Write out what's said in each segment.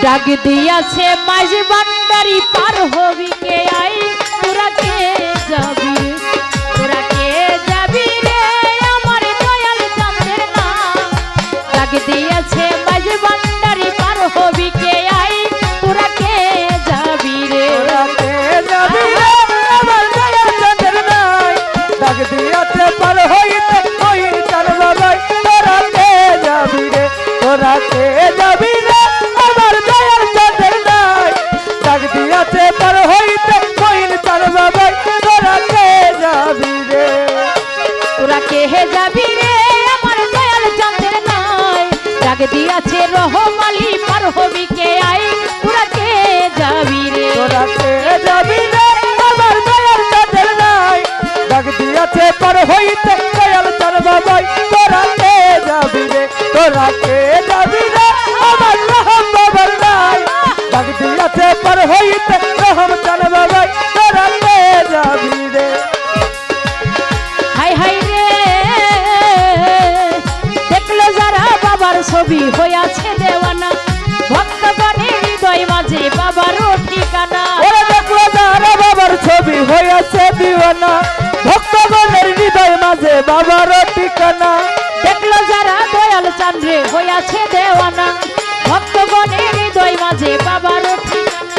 ডাক দিয়াছে মাঝ boundary per hobby K I তোরা কে যাবি তোরা কে যাবি রে আমার দয়াল চাঁদের না ডাক দিয়াছে মাঝ boundary per hobby K I তোরা কে যাবি রে তোরা কে যাবি রে আমার দয়াল চাঁদের নাই ডাক দিয়াছে পার হইতে কইন চার বাবাই তোরা কে যাবি রে তোরা কে যাবি রে আমার দয়াল চাঁদের নাই ডাক দিয়াছে পার হইতে কইন চার বাবাই তোরা কে যাবি রে তোরা কে যাবি রে আমার দয়াল চাঁদের নাই ডাক দিয়াছে রহমালি পার হবি কে আই তোরা কে যাবি রে তোরা কে যাবি রে আমার দয়াল চাঁদের নাই ডাক দিয়াছে পার হইতে দয়াল চার বাবাই তোরা কে যাবি রে তোরা কে যাবি রে আমার রহম বাবার নাই ডাক দিয়াছে পার হইতে রহম চার বাবাই তোরা কে যাবি রে হাই হাই রে দেখলো যারা বাবার ছবি হইয়াছে দেওয়ানা ভক্তগণের হৃদয় মাঝে বাবারও ঠিকানা ওরে দেখলো যারা বাবার ছবি হইয়াছে দিওয়ানা ভক্তগণের হৃদয় মাঝে বাবারও ঠিকানা দেখলো যারা দয়াল চাঁদে হইয়াছে দেওয়ানা ভক্তগণের হৃদয় মাঝে বাবারও ঠিকানা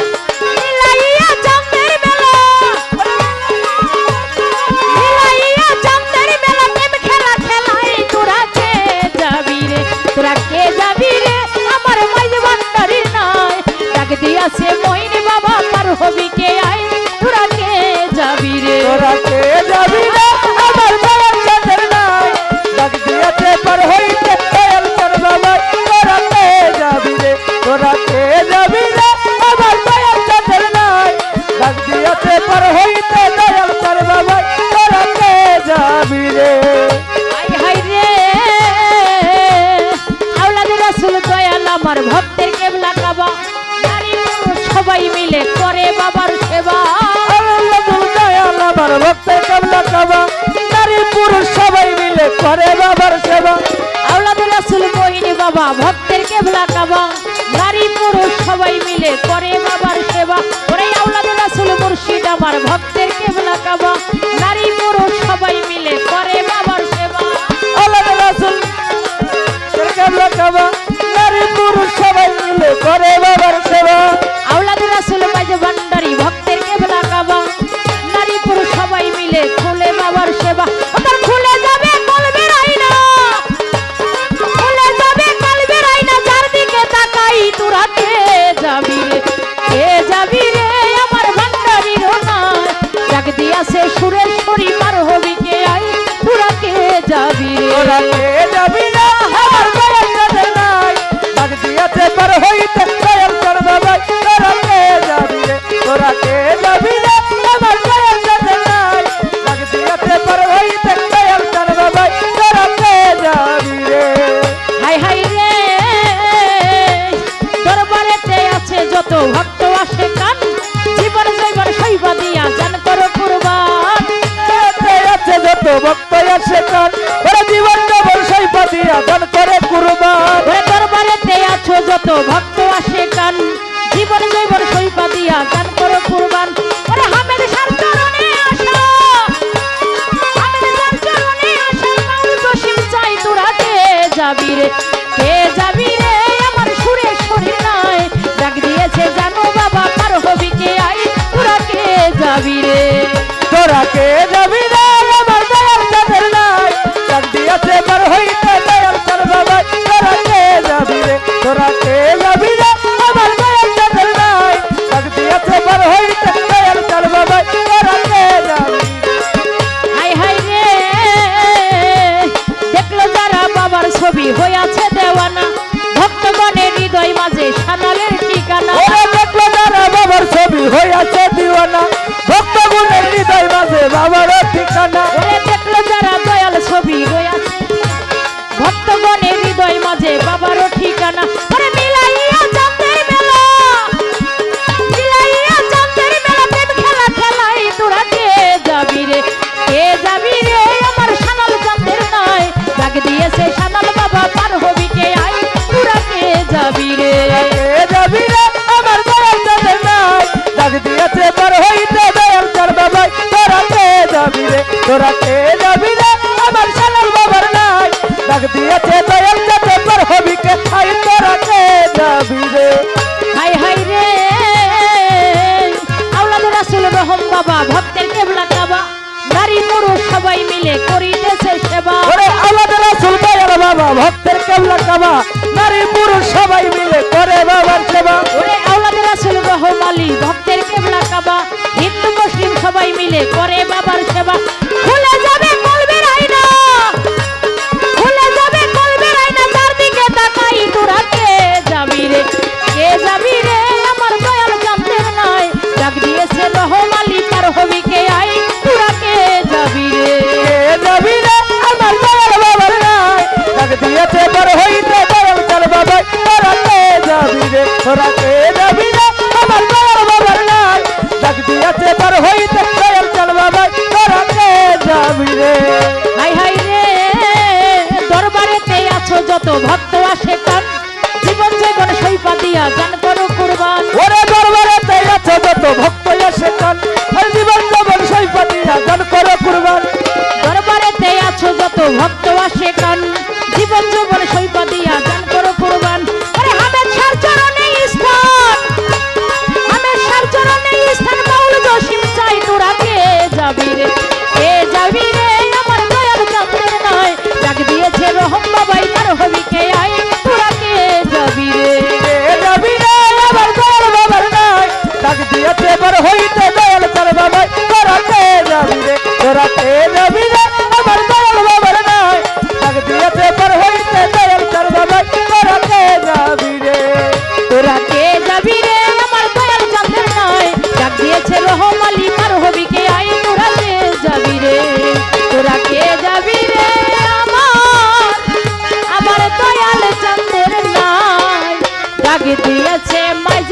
মিলাইয়া চাঁদের বেলা মিলাইয়া চাঁদের বেলা প্রেম খেলা খেলাই তোরা কে যাবি রে তোরা কে যাবি রে আমার মাইজ ভান্ডারি নাই ডাক দিয়াছে মইন বাবা পার হবি কে আই তোরা কে যাবি রে তোরা কে যাবি রে আমার দয়াল চাঁদের নাই ডাক দিয়াছে পার হইতে দয়াল চার বাবাই তোরা কে যাবি রে তোরা কে যাবি রে আমার দয়াল চাঁদের নাই ডাক দিয়াছে পার হইতে দয়াল চার বাবাই তোরা কে যাবি রে হাই হাই রে আওলাদ রাসূল দয়াল আমার ভক্তের কেবলা কাবা নারী পুরুষ সবাই মিলে করে বাবার সেবা আল্লাহুল দয়াল আমার ভক্তের কেবলা কাবা নারী পুরুষ সবাই মিলে করে বাবার সেবা আওলাদ রাসূল মহিন বাবা ভক্তের কেবলা কাবা নারী পুরুষ সবাই মিলে করে বাবার সেবা ওরে আওলাদ রাসূল মুর্শিদ আমার ভক্তের কেবলা কাবা নারী পুরুষ সবাই মিলে করে বাবার সেবা আল্লাহ রাসূল কেবলা কাবা নারী পুরুষ সবাই মিলে করে বাবার সেবা আওলাদ রাসূল মাঝ ভান্ডারি ভক্তের কেবলা কাবা নারী পুরুষ সবাই মিলে খুলে বাবার সেবা ওদের খুলে যাবে কলবের আয়না খুলে যাবে কলবের আয়না চারদিকে তাকাই তোরা কে যাবি রে আমার ভান্ডারির নাই ডাক দিয়াছে সুরেশ্বরী পার হবি কে আই তোরা কে যাবি রে তোরা কে যাবি রে আমার দয়াল চাঁদের নাই ডাক দিয়াছে পার হইতে দয়াল চার বাবাই তোরা কে যাবি রে তোরা কে যাবি রে আমার দয়াল চাঁদের নাই ডাক দিয়াছে পার হইতে দয়াল চার বাবাই তোরা কে যাবি রে হাই হাই রে দরবারেতে আছে যত ভক্ত আসে কান জীবন জৈবন সইবা দিয়া জান করো কুরবান আছে যত ভক্ত আসে কান ওরা জীবন দেবর সইপা দিয়া দান করে কুরবান ওরে দরবারেতে আছো যত ভক্ত আসে কান জীবন জৈবন সইবা দিয়া জান করো কুরবান ওরে হামেদ শার চরণে আসো হামেদ শার চরণে আসো মাউল জসিম চাই তোরা কে যাবি রে আমার সুরেশ্বরী নাই ডাক দিয়েছে জানো বাবা পার হবি কে আই তোরা কে যাবি রে তোরা কে যাবি রে আমার দয়াল চাঁদের নাই ডাক দিয়াছে পার হইতে দয়াল চার বাবাই তোরা কে যাবি রে তোরা কে যাবি রে আমার দয়াল চাঁদের নাই ডাক দিয়াছে পার হইতে দয়াল চার বাবাই তোরা কে যাবি হাই হাই রে দেখলো যারা বাবার ছবি হইয়াছে দেওয়ানা ভক্তগণের হৃদয় মাঝে সানালের ঠিকানা ওরে দেখলো যারা বাবার ছবি হইয়াছে দিওয়ানা ভক্তগণের হৃদয় মাঝে বাবার ঠিকানা ওরে দেখলো যারা দয়াল ছবি হইয়াছে ভক্তগণের হৃদয় মাঝে বাবারও ঠিকানা ওরে মিলাইয়া চাঁদের বেলা প্রেম খেলা খেলাই তোরা কে যাবি রে আমার সানাল চাঁদের নাই ডাক দিয়েছে সানাল বাবা পার হবি কে আই তোরা কে যাবি রে যাবি রে বাবা ভক্তের কেবলা কাবা নারী পুরুষ সবাই মিলে করে বাবার সেবা ওরে আওলাদের রাসূল রহমালি ভক্তের কেবলা কাবা হিন্দু মুসলিম সবাই মিলে করে বাবার সেবা খুলে যাবে কলবের আয়না খুলে যাবে কলবের আয়না চারদিকে তাকাই তোরা কে যাবি রে আমার দয়াল জানতেন নাই ডাক দিয়েছে রহমালি পার হবি কে আই তোরা কে যাবি রে আমার দয়াল বাবার নাই ডাক দিয়েছে বড় হইতে দয়াল চাল বাবা তোরা কে যাবি রে তোরা কে যাবি রে আমার দয়াল বাবার নাই ডাক দিয়েছে বড় হইতে দয়াল চাল বাবা তোরা কে যাবি রে হাই হাই রে দরবারেতে আছো যত ভক্ত আসে কান জীবন জীবন সইপা দিয়া গান করো কুরবান ওরে দরবারেতে আছো যত ভক্ত আসে কান আর জীবন জীবন সইপা দিয়া গান করো কুরবান দরবারেতে আছো যত ভক্ত আসে কান জীবন জীবন সইপা দিয়া গান করো কুরবান আরে হামেদ শাহর চরণে স্থান হামেদ শাহর চরণে স্থান বাউল জসিম চাই তোরা কে যাবি রে আমার দয়াল জানতেন নাই ডাক দিয়েছে রহম বাবাই তার হবি কে আই তোরা কে যাবি রে যাবি রে আমার দয়াল বাবার নাই ডাক দিয়েছে বড় হইতে দয়াল চাল বাবা তোরা কে যাবি রে তোরা কে যাবি রে আমার দয়াল বাবার নাই ডাক দিয়েছে বড় হইতে দয়াল চাল বাবা তোরা কে যাবি রে তোরা কে যাবি রে আমার দয়াল জানতেন নাই ডাক দিয়েছে রহম আলী পার হবি কে আই তোরা কে যাবি রে তোরা কে যাবি রে আমার দয়াল জানতেন নাই ডাক দিয়েছে মাঝ